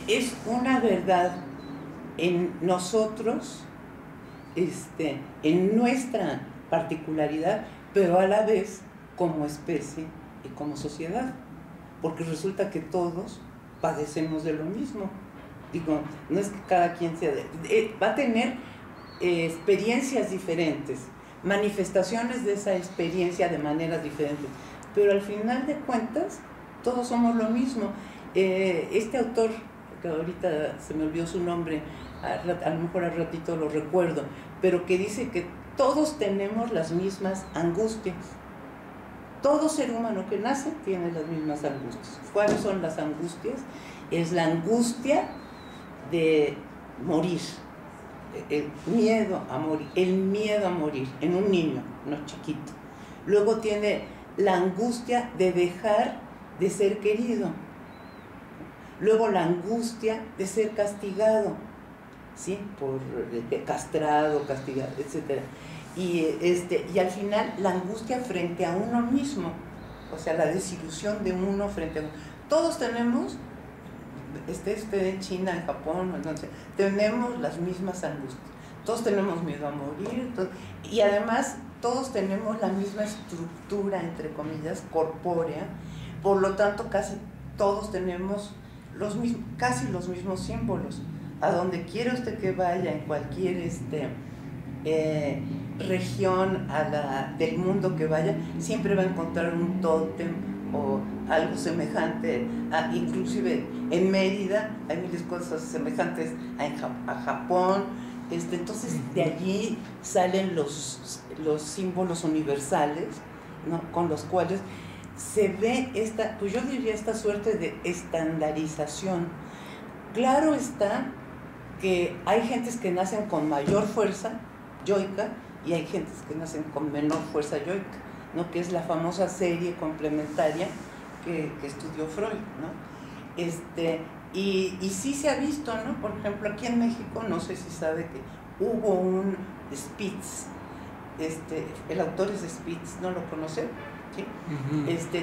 es una verdad en nosotros, en nuestra particularidad, pero a la vez como especie y como sociedad, porque resulta que todos padecemos de lo mismo. Digo, no es que cada quien sea va a tener experiencias diferentes, manifestaciones de esa experiencia de maneras diferentes, pero al final de cuentas todos somos lo mismo. Este autor, que ahorita se me olvidó su nombre, a lo mejor al ratito lo recuerdo, pero que dice que todos tenemos las mismas angustias. Todo ser humano que nace tiene las mismas angustias. ¿Cuáles son las angustias? Es la angustia de morir, el miedo a morir en un niño, no chiquito. Luego tiene la angustia de dejar de ser querido. Luego la angustia de ser castigado, ¿sí? Por castrado, castigado, etc. Y al final la angustia frente a uno mismo, o sea, la desilusión de uno frente a uno. Todos tenemos, en China, en Japón, entonces, tenemos las mismas angustias. Todos tenemos miedo a morir, y además todos tenemos la misma estructura, entre comillas, corpórea. Por lo tanto, casi todos tenemos casi los mismos símbolos. A donde quiera usted que vaya, en cualquier región del mundo que vaya, siempre va a encontrar un tótem o algo semejante. Inclusive en Mérida hay miles de cosas semejantes a Japón. Entonces de allí salen los símbolos universales, ¿no? Con los cuales se ve pues yo diría esta suerte de estandarización. Claro está que hay gentes que nacen con mayor fuerza yoica y hay gentes que nacen con menor fuerza yoica, ¿no? Que es la famosa serie complementaria que estudió Freud, ¿no? Y sí se ha visto, ¿no? Por ejemplo, aquí en México, no sé si sabe que hubo un Spitz, el autor es Spitz, ¿no lo conoce? ¿Sí?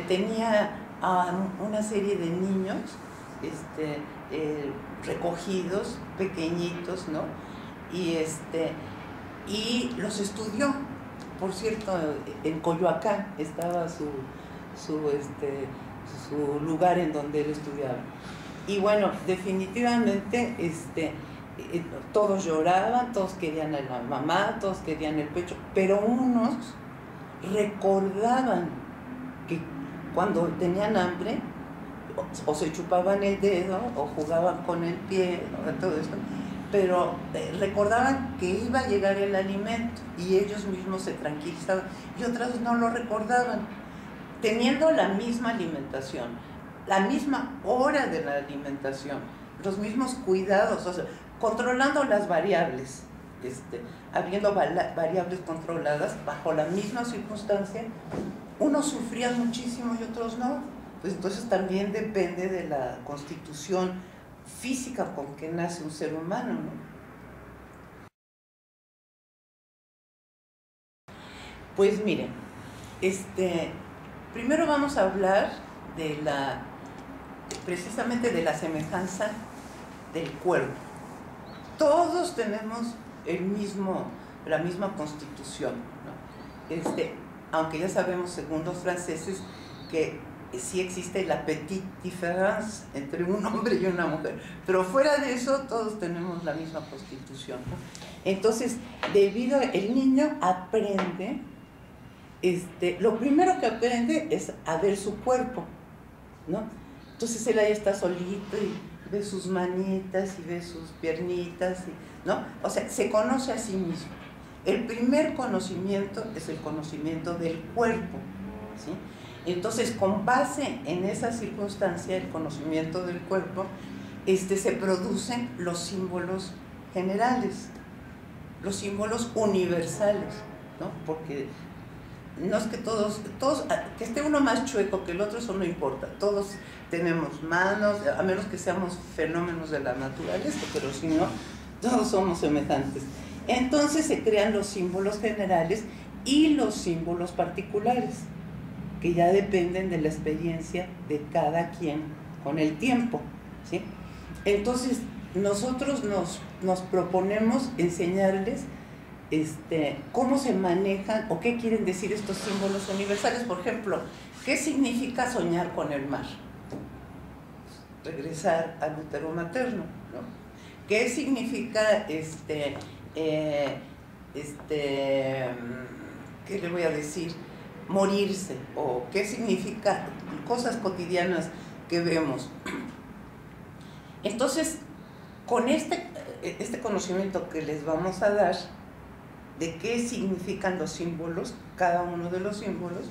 Tenía una serie de niños recogidos, pequeñitos, ¿no? Y los estudió. Por cierto, en Coyoacán estaba su lugar en donde él estudiaba. Y bueno, definitivamente todos lloraban, todos querían a la mamá, todos querían el pecho, pero unos recordaban que cuando tenían hambre o se chupaban el dedo o jugaban con el pie, ¿no? Todo eso, pero recordaban que iba a llegar el alimento y ellos mismos se tranquilizaban, y otros no lo recordaban, teniendo la misma alimentación, la misma hora de la alimentación, los mismos cuidados, o sea, controlando las variables, habiendo variables controladas bajo la misma circunstancia. Unos sufrían muchísimo y otros no. Pues entonces también depende de la constitución física con que nace un ser humano, ¿no? Pues miren, primero vamos a hablar precisamente de la semejanza del cuerpo. Todos tenemos la misma constitución, ¿no? Aunque ya sabemos, según los franceses, que sí existe la petite différence entre un hombre y una mujer, pero fuera de eso todos tenemos la misma constitución, ¿no? Entonces, el niño aprende, lo primero que aprende es a ver su cuerpo, ¿no? Entonces él ahí está solito y ve sus manitas y ve sus piernitas, ¿no? O sea, se conoce a sí mismo. El primer conocimiento es el conocimiento del cuerpo, ¿sí? Entonces, con base en esa circunstancia, el conocimiento del cuerpo, se producen los símbolos generales, los símbolos universales, ¿no? Porque no es que todos, que esté uno más chueco que el otro, eso no importa. Todos tenemos manos, a menos que seamos fenómenos de la naturaleza, pero si no, todos somos semejantes. Entonces se crean los símbolos generales y los símbolos particulares, que ya dependen de la experiencia de cada quien con el tiempo, ¿sí? Entonces, nosotros nos proponemos enseñarles cómo se manejan o qué quieren decir estos símbolos universales. Por ejemplo, ¿qué significa soñar con el mar? Regresar al útero materno, ¿no? ¿Qué significa ¿qué le voy a decir? Morirse, o qué significa cosas cotidianas que vemos. Entonces, con este conocimiento que les vamos a dar de qué significan los símbolos, cada uno de los símbolos,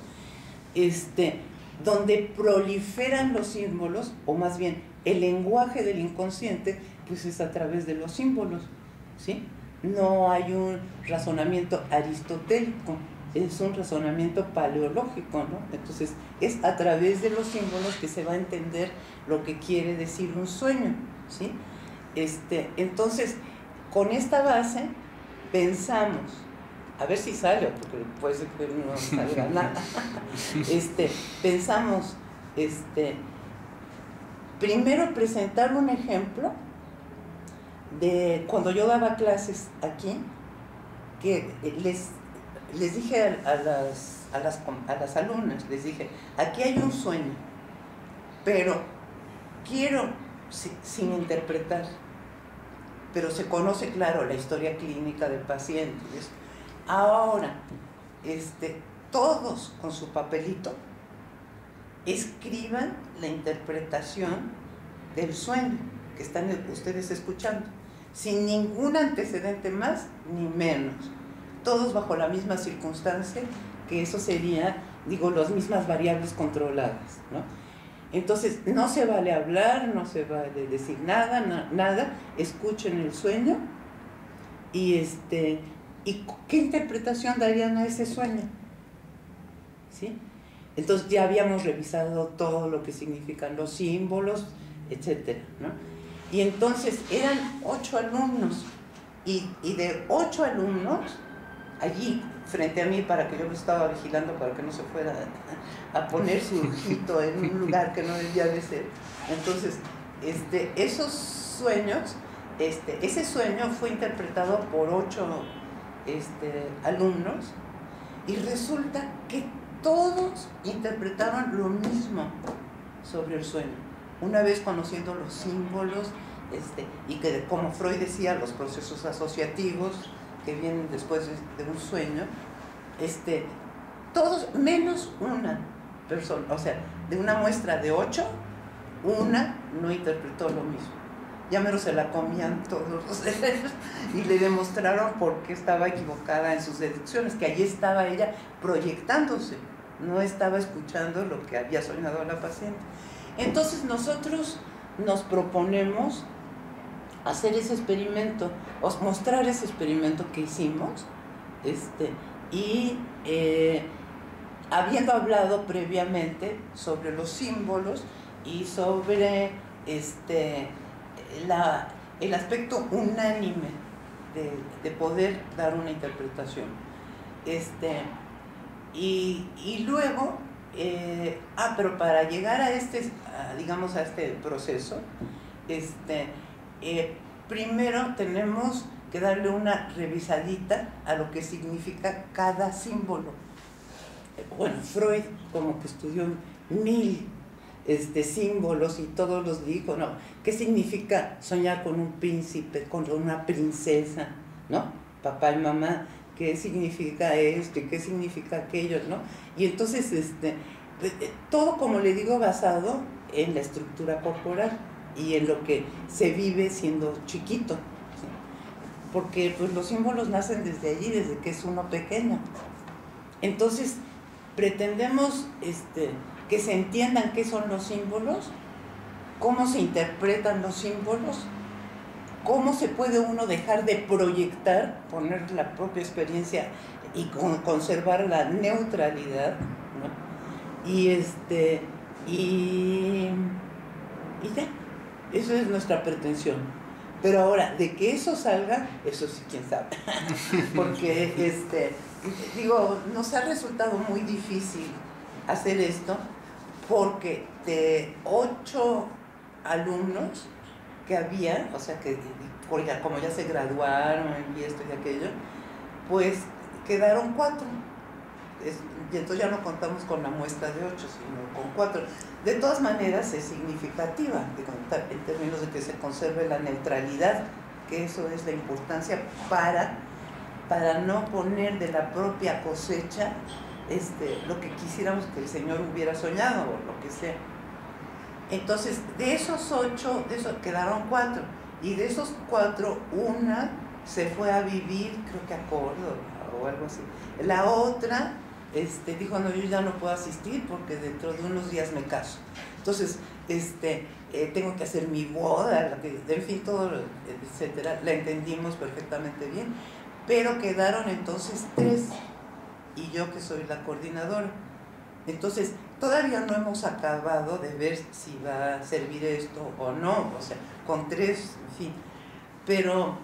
donde proliferan los símbolos, o más bien el lenguaje del inconsciente, pues es a través de los símbolos, ¿sí? No hay un razonamiento aristotélico, es un razonamiento paleológico, ¿no? Entonces, es a través de los símbolos que se va a entender lo que quiere decir un sueño, ¿sí? Entonces, con esta base, pensamos, a ver si sale, porque puede ser que no salga nada, pensamos, primero presentar un ejemplo de cuando yo daba clases aquí, que les dije a las alumnas, les dije, aquí hay un sueño, pero quiero, sin interpretar, pero se conoce, claro, la historia clínica del paciente. Ahora, todos con su papelito escriban la interpretación del sueño que están ustedes escuchando, sin ningún antecedente más ni menos, todos bajo la misma circunstancia, que eso sería, digo, las mismas variables controladas, ¿no? Entonces, no se vale hablar, no se vale decir nada, nada, escuchen el sueño y qué interpretación darían a ese sueño, ¿sí? Entonces ya habíamos revisado todo lo que significan los símbolos, etcétera, ¿no? Y entonces eran 8 alumnos, y de 8 alumnos, allí frente a mí, para que yo lo estaba vigilando para que no se fuera a poner su ojito en un lugar que no debía de ser. Entonces, esos sueños, ese sueño fue interpretado por 8 alumnos, y resulta que todos interpretaron lo mismo sobre el sueño, una vez conociendo los símbolos, y que, como Freud decía, los procesos asociativos que vienen después de un sueño, todos menos una persona, o sea, de una muestra de 8, una no interpretó lo mismo. Ya mero se la comían todos los cerebros y le demostraron por qué estaba equivocada en sus deducciones, que allí estaba ella proyectándose, no estaba escuchando lo que había soñado la paciente. Entonces nosotros nos proponemos hacer ese experimento, mostrar ese experimento que hicimos, habiendo hablado previamente sobre los símbolos y sobre el aspecto unánime de poder dar una interpretación. Y luego, pero para llegar a digamos, a este proceso, primero tenemos que darle una revisadita a lo que significa cada símbolo. Bueno, Freud como que estudió 1000 símbolos y todos los dijo, ¿no? ¿Qué significa soñar con un príncipe, con una princesa, ¿no? Papá y mamá, ¿qué significa esto y qué significa aquello, ¿no? Y entonces, todo, como le digo, basado en la estructura corporal y en lo que se vive siendo chiquito, ¿sí? Porque pues los símbolos nacen desde allí, desde que es uno pequeño. Entonces, pretendemos que se entiendan qué son los símbolos, cómo se interpretan los símbolos, cómo se puede uno dejar de proyectar, poner la propia experiencia y conservar la neutralidad, ¿no? Y ya, eso es nuestra pretensión. Pero ahora, de que eso salga, eso sí, quién sabe. Porque, nos ha resultado muy difícil hacer esto, porque de 8 alumnos que había, o sea, que como ya se graduaron y esto y aquello, pues quedaron 4. Y entonces ya no contamos con la muestra de 8, sino con 4. De todas maneras es significativa, en términos de que se conserve la neutralidad, que eso es la importancia para no poner de la propia cosecha lo que quisiéramos que el Señor hubiera soñado o lo que sea. Entonces, de esos 8, de esos quedaron 4, y de esos 4, una se fue a vivir, creo que a Córdoba o algo así. La otra dijo, no, yo ya no puedo asistir porque dentro de unos días me caso. Entonces, tengo que hacer mi boda, en fin, todo, etcétera. La entendimos perfectamente bien, pero quedaron entonces 3, y yo que soy la coordinadora. Entonces, todavía no hemos acabado de ver si va a servir esto o no, o sea, con 3, en fin. Pero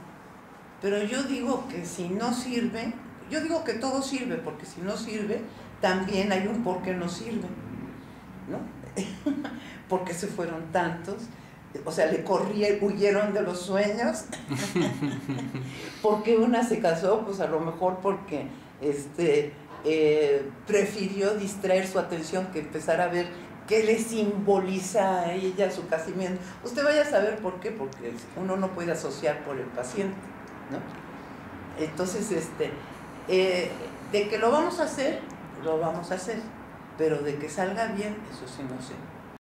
yo digo que si no sirve, yo digo que todo sirve, porque si no sirve, también hay un por qué no sirve, ¿no? Porque se fueron tantos, o sea, huyeron de los sueños, porque una se casó, pues a lo mejor porque prefirió distraer su atención que empezar a ver qué le simboliza a ella su casamiento. Usted vaya a saber por qué, porque uno no puede asociar por el paciente, ¿no? Entonces, de que lo vamos a hacer, pero de que salga bien, eso sí no sé.